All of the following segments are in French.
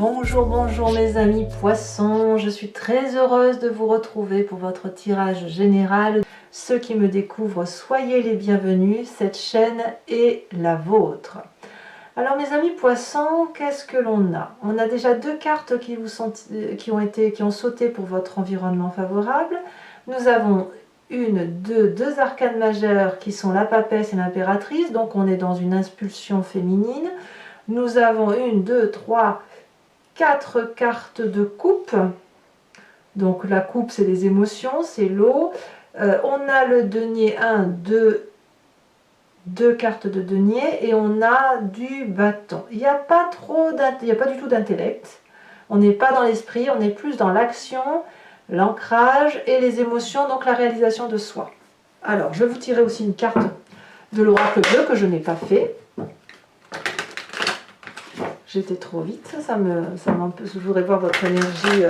Bonjour, bonjour mes amis poissons, je suis très heureuse de vous retrouver pour votre tirage général. Ceux qui me découvrent, soyez les bienvenus, cette chaîne est la vôtre. Alors mes amis poissons, qu'est-ce que l'on a? On a déjà deux cartes qui ont sauté pour votre environnement favorable. Nous avons deux arcanes majeures qui sont la papesse et l'impératrice, donc on est dans une impulsion féminine. Nous avons 4 cartes de coupe. Donc la coupe, c'est les émotions, c'est l'eau. On a le denier 2 cartes de denier et on a du bâton. Il n'y a pas du tout d'intellect. On n'est pas dans l'esprit, on est plus dans l'action, l'ancrage et les émotions, donc la réalisation de soi. Alors, je vais vous tirer aussi une carte de l'oracle bleu que je n'ai pas fait. J'étais trop vite, je voudrais voir votre énergie.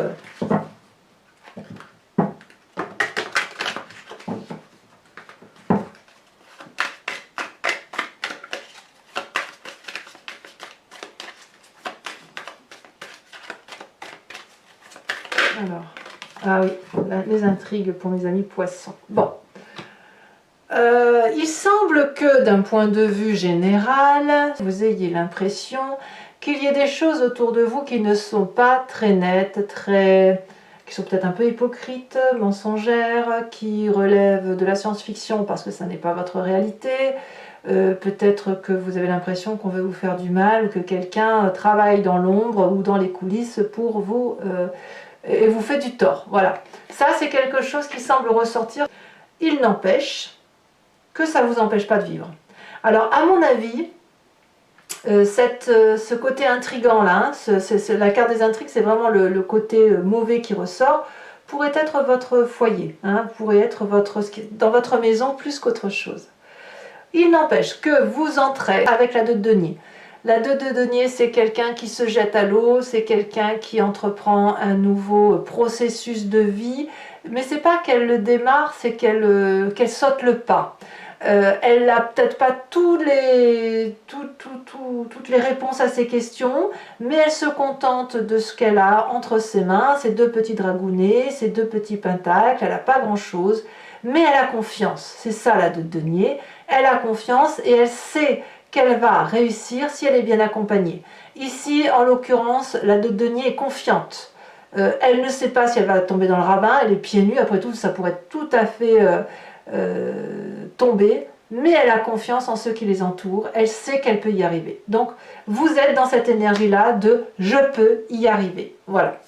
Alors, ah oui, les intrigues pour mes amis poissons. Bon. Il semble que d'un point de vue général, vous ayez l'impression qu'il y ait des choses autour de vous qui ne sont pas très nettes, qui sont peut-être un peu hypocrites, mensongères, qui relèvent de la science-fiction parce que ça n'est pas votre réalité. Peut-être que vous avez l'impression qu'on veut vous faire du mal ou que quelqu'un travaille dans l'ombre ou dans les coulisses pour vous et vous fait du tort. Voilà. Ça, c'est quelque chose qui semble ressortir. Il n'empêche que ça ne vous empêche pas de vivre. Alors, à mon avis, ce côté intrigant là, la carte des intrigues, c'est vraiment le côté mauvais qui ressort, pourrait être votre foyer, pourrait être dans votre maison plus qu'autre chose. Il n'empêche que vous entrez avec la 2 de denier. La 2 de denier, c'est quelqu'un qui se jette à l'eau, c'est quelqu'un qui entreprend un nouveau processus de vie, mais c'est pas qu'elle le démarre, c'est qu'elle saute le pas. Elle n'a peut-être pas toutes les réponses à ses questions, mais elle se contente de ce qu'elle a entre ses mains, ses 2 petits dragounets, ses 2 petits pentacles. Elle n'a pas grand-chose, mais elle a confiance. C'est ça la 2 de denier. Elle a confiance et elle sait qu'elle va réussir si elle est bien accompagnée. Ici, en l'occurrence, la 2 de denier est confiante. Elle ne sait pas si elle va tomber dans le ravin, elle est pieds nus, après tout, ça pourrait tout à fait tomber, mais elle a confiance en ceux qui les entourent, elle sait qu'elle peut y arriver. Donc, vous êtes dans cette énergie-là de « je peux y arriver ». Voilà.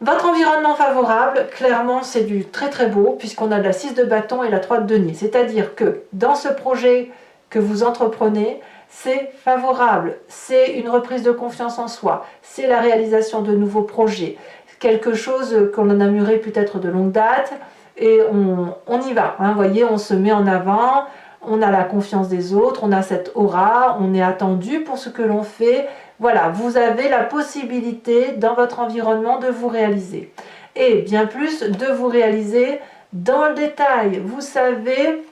Votre environnement favorable, clairement, c'est du très très beau, puisqu'on a la 6 de bâton et la 3 de denier. C'est-à-dire que dans ce projet que vous entreprenez, c'est favorable, c'est une reprise de confiance en soi, c'est la réalisation de nouveaux projets, quelque chose qu'on en a mûri peut-être de longue date, et on y va, vous voyez, on se met en avant, on a la confiance des autres, on a cette aura, on est attendu pour ce que l'on fait. Voilà, vous avez la possibilité dans votre environnement de vous réaliser. Et bien plus, de vous réaliser dans le détail. Vous savez,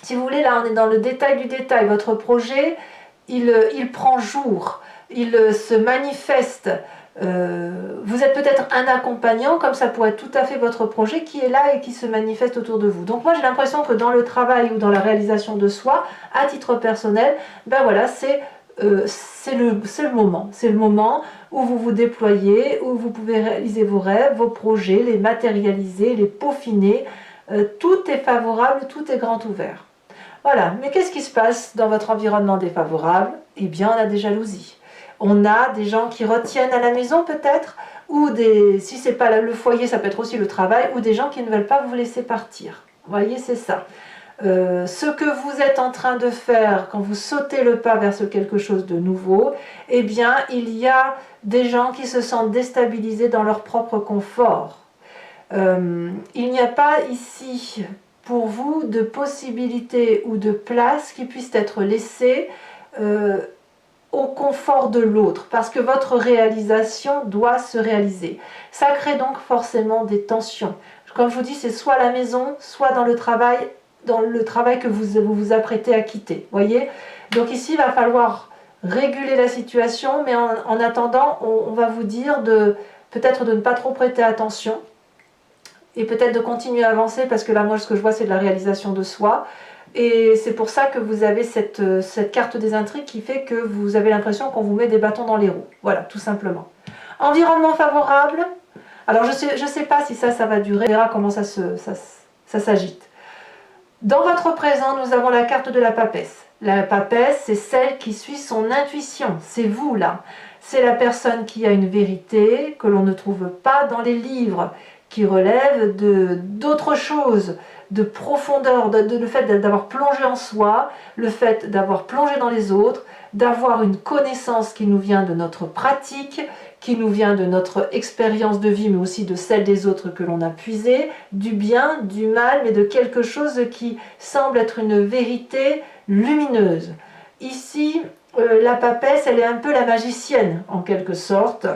si vous voulez, là on est dans le détail du détail. Votre projet, il prend jour, il se manifeste. Vous êtes peut-être un accompagnant, comme ça pourrait être tout à fait votre projet qui est là et qui se manifeste autour de vous. Donc moi j'ai l'impression que dans le travail ou dans la réalisation de soi, à titre personnel, ben voilà, c'est le moment où vous vous déployez, où vous pouvez réaliser vos rêves, vos projets, les matérialiser, les peaufiner. Tout est favorable, tout est grand ouvert. Voilà, mais qu'est-ce qui se passe dans votre environnement défavorable? Eh bien, on a des jalousies. On a des gens qui retiennent à la maison peut-être, ou si c'est pas le foyer, ça peut être aussi le travail, ou des gens qui ne veulent pas vous laisser partir. Vous voyez, c'est ça. Ce que vous êtes en train de faire quand vous sautez le pas vers quelque chose de nouveau, eh bien, il y a des gens qui se sentent déstabilisés dans leur propre confort. Il n'y a pas ici pour vous de possibilités ou de place qui puissent être laissées au confort de l'autre, parce que votre réalisation doit se réaliser. Ça crée donc forcément des tensions. Comme je vous dis, c'est soit à la maison, soit dans le travail que vous vous apprêtez à quitter. Voyez. Donc ici, il va falloir réguler la situation, mais en attendant, on va vous dire peut-être de ne pas trop prêter attention et peut-être de continuer à avancer parce que là, moi, ce que je vois, c'est de la réalisation de soi. Et c'est pour ça que vous avez cette carte des intrigues qui fait que vous avez l'impression qu'on vous met des bâtons dans les roues. Voilà, tout simplement. Environnement favorable. Alors, je sais pas si ça va durer. On verra comment ça s'agite. Dans votre présent, nous avons la carte de la papesse. La papesse, c'est celle qui suit son intuition. C'est vous, là. C'est la personne qui a une vérité que l'on ne trouve pas dans les livres, qui relève d'autres choses, de profondeur, le fait d'avoir plongé en soi, le fait d'avoir plongé dans les autres, d'avoir une connaissance qui nous vient de notre pratique, qui nous vient de notre expérience de vie, mais aussi de celle des autres que l'on a puisée, du bien, du mal, mais de quelque chose qui semble être une vérité lumineuse. Ici, la papesse, elle est un peu la magicienne, en quelque sorte,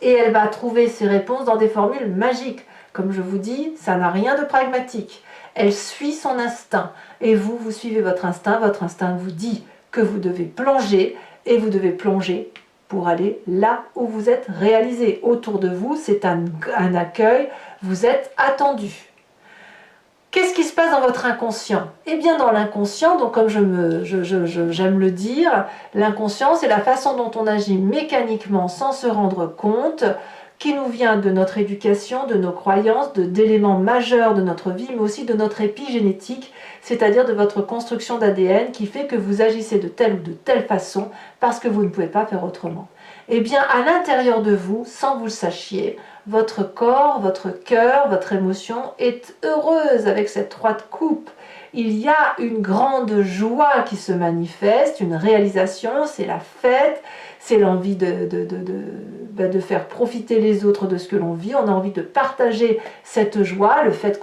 et elle va trouver ses réponses dans des formules magiques. Comme je vous dis, ça n'a rien de pragmatique. Elle suit son instinct, et vous suivez votre instinct vous dit que vous devez plonger, et vous devez plonger pour aller là où vous êtes réalisé. Autour de vous, c'est un accueil, vous êtes attendu. Qu'est-ce qui se passe dans votre inconscient? Eh bien, dans l'inconscient, donc comme j'aime le dire, l'inconscient, c'est la façon dont on agit mécaniquement sans se rendre compte, qui nous vient de notre éducation, de nos croyances, d'éléments majeurs de notre vie, mais aussi de notre épigénétique, c'est-à-dire de votre construction d'ADN qui fait que vous agissez de telle ou de telle façon parce que vous ne pouvez pas faire autrement. Eh bien, à l'intérieur de vous, sans vous le sachiez, votre corps, votre cœur, votre émotion est heureuse avec cette 3 de coupe. Il y a une grande joie qui se manifeste, une réalisation, c'est la fête, c'est l'envie de faire profiter les autres de ce que l'on vit. On a envie de partager cette joie, le fait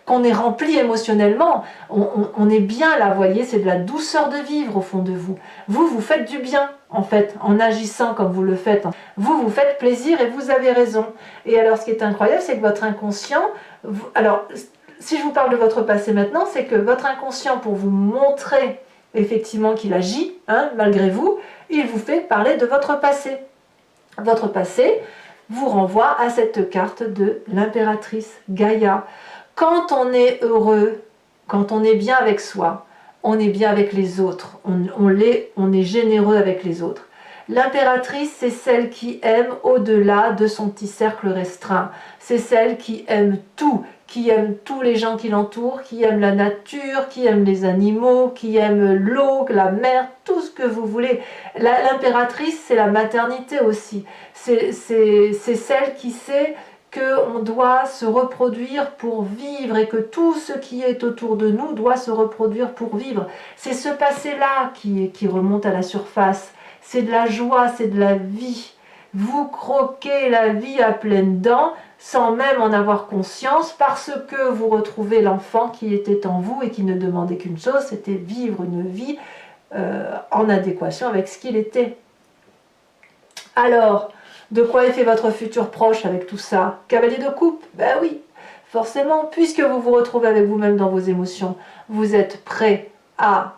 qu'on est rempli émotionnellement. On est bien là, vous voyez, c'est de la douceur de vivre au fond de vous. Vous faites du bien, en fait, en agissant comme vous le faites. Vous faites plaisir et vous avez raison. Et alors, ce qui est incroyable, c'est que votre inconscient... Alors, si je vous parle de votre passé maintenant, c'est que votre inconscient, pour vous montrer effectivement qu'il agit, malgré vous, il vous fait parler de votre passé. Votre passé vous renvoie à cette carte de l'impératrice Gaïa. Quand on est heureux, quand on est bien avec soi, on est bien avec les autres, on est généreux avec les autres. L'impératrice, c'est celle qui aime au-delà de son petit cercle restreint. C'est celle qui aime tout, qui aime tous les gens qui l'entourent, qui aime la nature, qui aime les animaux, qui aime l'eau, la mer, tout ce que vous voulez. L'impératrice, c'est la maternité aussi. C'est celle qui sait qu'on doit se reproduire pour vivre et que tout ce qui est autour de nous doit se reproduire pour vivre. C'est ce passé-là qui remonte à la surface. C'est de la joie, c'est de la vie. Vous croquez la vie à pleines dents sans même en avoir conscience parce que vous retrouvez l'enfant qui était en vous et qui ne demandait qu'une chose, c'était vivre une vie en adéquation avec ce qu'il était. Alors, de quoi est fait votre futur proche avec tout ça? Cavalier de coupe? Ben oui, forcément, puisque vous vous retrouvez avec vous-même dans vos émotions, vous êtes prêt à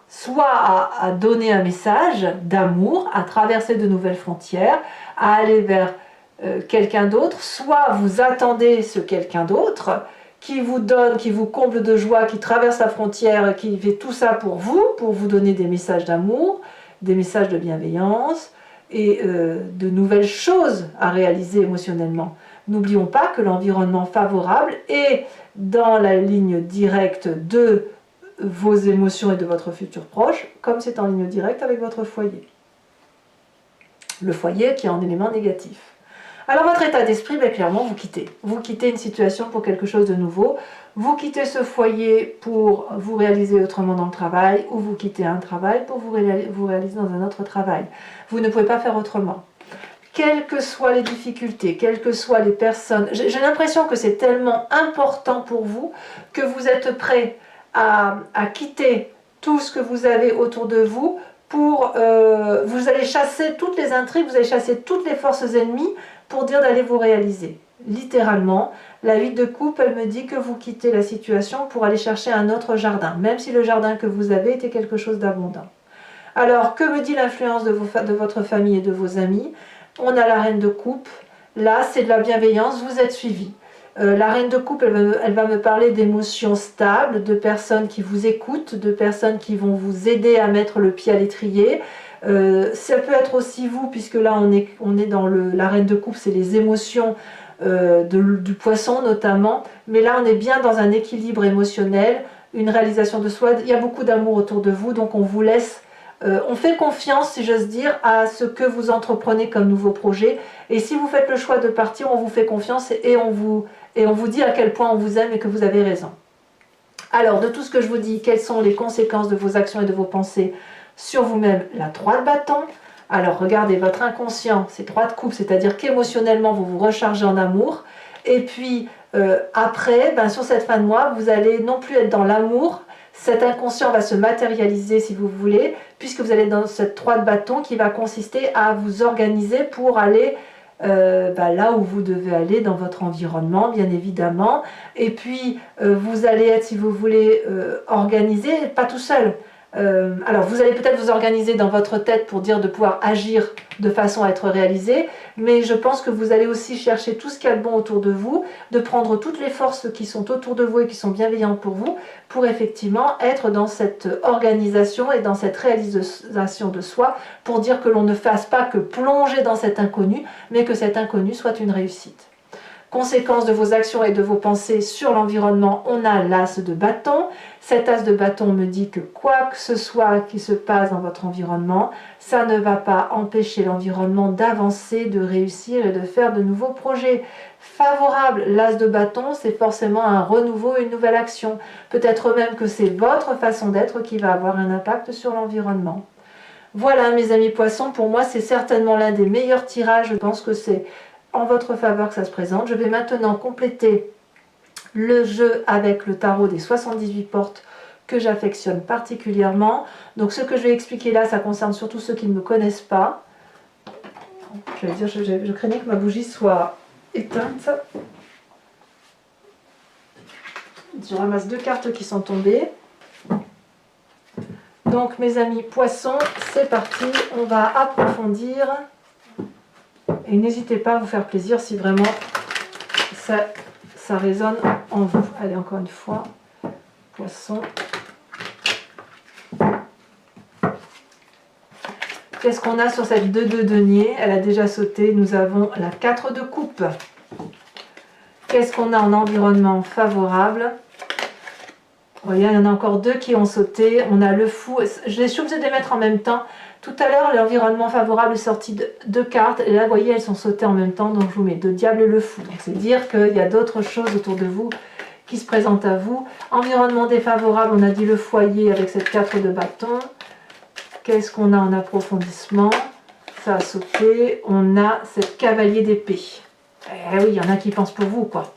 donner un message d'amour, à traverser de nouvelles frontières, à aller vers quelqu'un d'autre, soit vous attendez ce quelqu'un d'autre qui vous donne, qui vous comble de joie, qui traverse la frontière, qui fait tout ça pour vous donner des messages d'amour, des messages de bienveillance et de nouvelles choses à réaliser émotionnellement. N'oublions pas que l'environnement favorable est dans la ligne directe de vos émotions et de votre futur proche, comme c'est en ligne directe avec votre foyer. Le foyer qui est en élément négatif. Alors votre état d'esprit, ben, clairement, vous quittez. Vous quittez une situation pour quelque chose de nouveau. Vous quittez ce foyer pour vous réaliser autrement dans le travail, ou vous quittez un travail pour vous réaliser dans un autre travail. Vous ne pouvez pas faire autrement. Quelles que soient les difficultés, quelles que soient les personnes, j'ai l'impression que c'est tellement important pour vous que vous êtes prêt à quitter tout ce que vous avez autour de vous pour... vous allez chasser toutes les intrigues, vous allez chasser toutes les forces ennemies pour dire d'aller vous réaliser. Littéralement, la 8 de coupe, elle me dit que vous quittez la situation pour aller chercher un autre jardin, même si le jardin que vous avez était quelque chose d'abondant. Alors, que me dit l'influence de votre famille et de vos amis? On a la reine de coupe. Là, c'est de la bienveillance, vous êtes suivi. La reine de coupe, elle va me parler d'émotions stables, de personnes qui vous écoutent, de personnes qui vont vous aider à mettre le pied à l'étrier. Ça peut être aussi vous, puisque là, on est dans la reine de coupe, c'est les émotions du poisson notamment. Mais là, on est bien dans un équilibre émotionnel, une réalisation de soi. Il y a beaucoup d'amour autour de vous, donc on vous laisse... on fait confiance, si j'ose dire, à ce que vous entreprenez comme nouveau projet. Et si vous faites le choix de partir, on vous fait confiance et on vous dit à quel point on vous aime et que vous avez raison. Alors, de tout ce que je vous dis, quelles sont les conséquences de vos actions et de vos pensées sur vous-même? La 3 de bâton. Alors, regardez, votre inconscient, c'est 3 de coupe, c'est-à-dire qu'émotionnellement, vous vous rechargez en amour. Et puis, après, sur cette fin de mois, vous allez non plus être dans l'amour. Cet inconscient va se matérialiser, si vous voulez, puisque vous allez dans cette 3 de bâton qui va consister à vous organiser pour aller là où vous devez aller dans votre environnement, bien évidemment. Et puis, vous allez être, si vous voulez, organisé, pas tout seul. Alors, vous allez peut-être vous organiser dans votre tête pour dire de pouvoir agir de façon à être réalisé, mais je pense que vous allez aussi chercher tout ce qu'il y a de bon autour de vous, de prendre toutes les forces qui sont autour de vous et qui sont bienveillantes pour vous, pour effectivement être dans cette organisation et dans cette réalisation de soi, pour dire que l'on ne fasse pas que plonger dans cet inconnu, mais que cet inconnu soit une réussite. Conséquence de vos actions et de vos pensées sur l'environnement, on a l'as de bâton. Cet as de bâton me dit que quoi que ce soit qui se passe dans votre environnement, ça ne va pas empêcher l'environnement d'avancer, de réussir et de faire de nouveaux projets favorables. L'as de bâton, c'est forcément un renouveau, une nouvelle action. Peut-être même que c'est votre façon d'être qui va avoir un impact sur l'environnement. Voilà mes amis poissons, pour moi c'est certainement l'un des meilleurs tirages, je pense que c'est en votre faveur que ça se présente. Je vais maintenant compléter le jeu avec le tarot des 78 portes que j'affectionne particulièrement. Donc ce que je vais expliquer là, ça concerne surtout ceux qui ne me connaissent pas. Je craignais que ma bougie soit éteinte. Je ramasse 2 cartes qui sont tombées. Donc mes amis poissons, c'est parti, on va approfondir. Et n'hésitez pas à vous faire plaisir si vraiment ça résonne en vous. Allez, encore une fois, poisson. Qu'est-ce qu'on a sur cette 2 de denier? Elle a déjà sauté. Nous avons la 4 de coupe. Qu'est-ce qu'on a en environnement favorable? Vous voyez, il y en a encore 2 qui ont sauté. On a le fou. Je suis obligée de les mettre en même temps. Tout à l'heure, l'environnement favorable est sorti de 2 cartes. Et là, vous voyez, elles sont sautées en même temps. Donc, je vous mets de diable et le fou. Donc, c'est dire qu'il y a d'autres choses autour de vous qui se présentent à vous. Environnement défavorable, on a dit le foyer avec cette 4 de bâton. Qu'est-ce qu'on a en approfondissement? Ça a sauté. On a cette cavalier d'épée. Eh oui, il y en a qui pensent pour vous, quoi.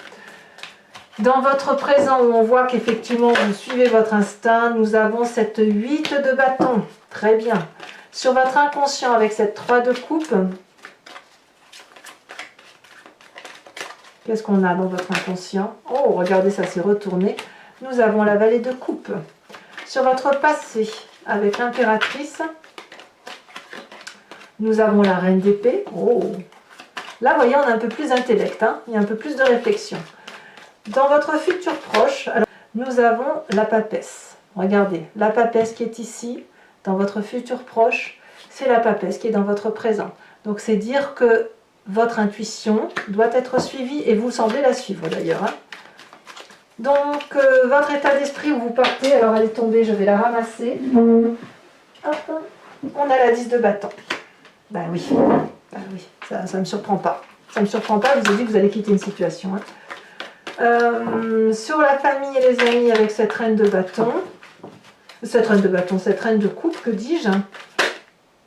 Dans votre présent, où on voit qu'effectivement, vous suivez votre instinct, nous avons cette 8 de bâton. Très bien. Sur votre inconscient, avec cette 3 de coupe, qu'est-ce qu'on a dans votre inconscient? Oh, regardez, ça s'est retourné. Nous avons la vallée de coupe. Sur votre passé, avec l'impératrice, nous avons la reine d'épée. Oh, là, vous voyez, on a un peu plus d'intellect, hein, il y a un peu plus de réflexion. Dans votre futur proche, alors, nous avons la papesse. Regardez, la papesse qui est ici, dans votre futur proche, c'est la papesse qui est dans votre présent. Donc, c'est dire que votre intuition doit être suivie, et vous semblez la suivre d'ailleurs. Hein. Donc, votre état d'esprit où vous partez, alors elle est tombée, je vais la ramasser. Hop, on a la 10 de bâton. Ben oui, ça ne me surprend pas. Ça ne me surprend pas, je vous ai dit que vous allez quitter une situation. Hein. Sur la famille et les amis avec cette reine de bâton, cette reine de coupe, que dis-je?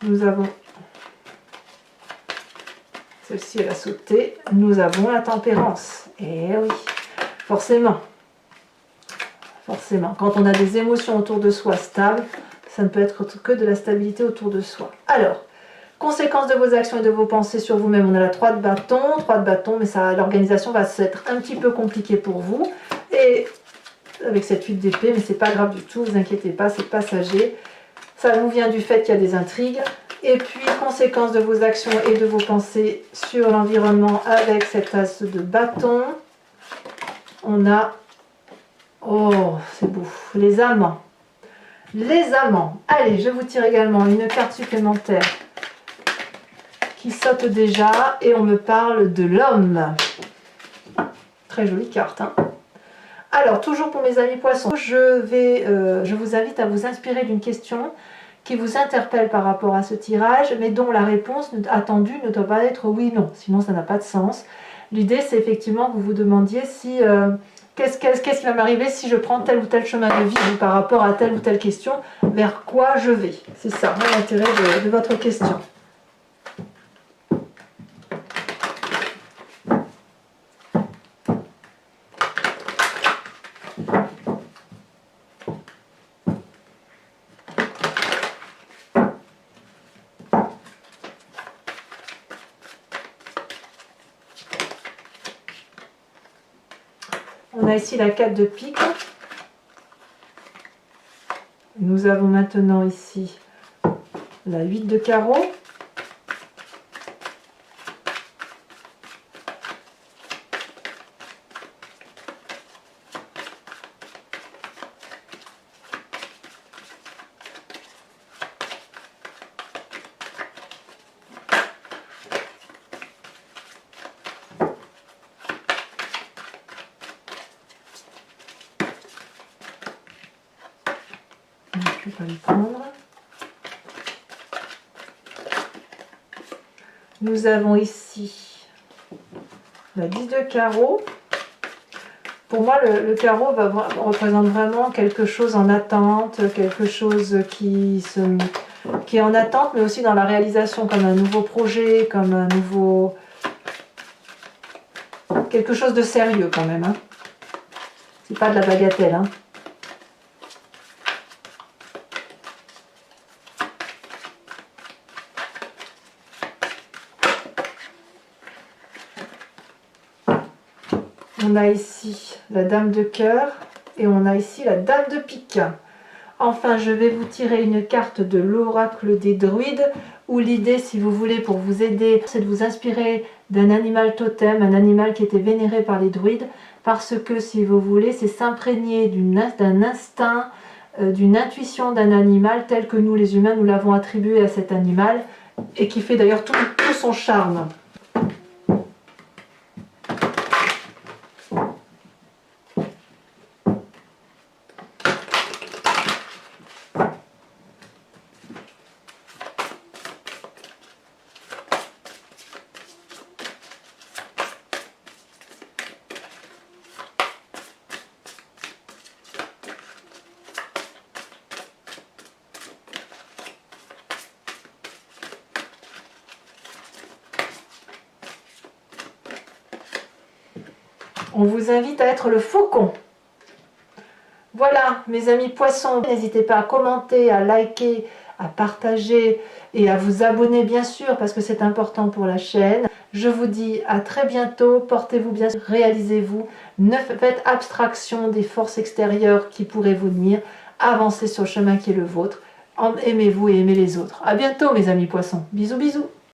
Nous avons, celle-ci elle a sauté, nous avons la tempérance. Et oui, forcément, quand on a des émotions autour de soi stables, ça ne peut être que de la stabilité autour de soi. Alors, conséquences de vos actions et de vos pensées sur vous-même, on a la 3 de bâton, mais l'organisation va être un petit peu compliquée pour vous. Et avec cette 8 d'épée, mais c'est pas grave du tout, vous inquiétez pas, c'est passager. Ça nous vient du fait qu'il y a des intrigues. Et puis, conséquence de vos actions et de vos pensées sur l'environnement avec cet as de bâton. On a... Oh, c'est beau. Les amants. Les amants. Allez, je vous tire également une carte supplémentaire qui saute déjà. Et on me parle de l'homme. Très jolie carte, hein. Alors, toujours pour mes amis poissons, je vous invite à vous inspirer d'une question qui vous interpelle par rapport à ce tirage, mais dont la réponse attendue ne doit pas être oui, non, sinon ça n'a pas de sens. L'idée, c'est effectivement que vous vous demandiez si qu'est-ce qui va m'arriver si je prends tel ou tel chemin de vie par rapport à telle ou telle question, vers quoi je vais. C'est ça, l'intérêt de votre question. On a ici la 4 de pique. Nous avons maintenant ici la 8 de carreau. Je vais pas le prendre. Nous avons ici la 10 de carreau. Pour moi, le carreau représente vraiment quelque chose en attente, quelque chose qui est en attente, mais aussi dans la réalisation, comme un nouveau projet, comme un nouveau... quelque chose de sérieux quand même, hein. C'est pas de la bagatelle, hein. On a ici la dame de cœur et on a ici la dame de pique. Enfin, je vais vous tirer une carte de l'oracle des druides où l'idée, si vous voulez, pour vous aider, c'est de vous inspirer d'un animal totem, un animal qui était vénéré par les druides, parce que, si vous voulez, c'est s'imprégner d'un instinct, d'une intuition d'un animal tel que nous, les humains, nous l'avons attribué à cet animal et qui fait d'ailleurs tout son charme. On vous invite à être le faucon. Voilà, mes amis poissons, n'hésitez pas à commenter, à liker, à partager et à vous abonner bien sûr parce que c'est important pour la chaîne. Je vous dis à très bientôt, portez-vous bien, réalisez-vous, ne faites abstraction des forces extérieures qui pourraient vous nuire, avancez sur le chemin qui est le vôtre, aimez-vous et aimez les autres. À bientôt mes amis poissons, bisous bisous.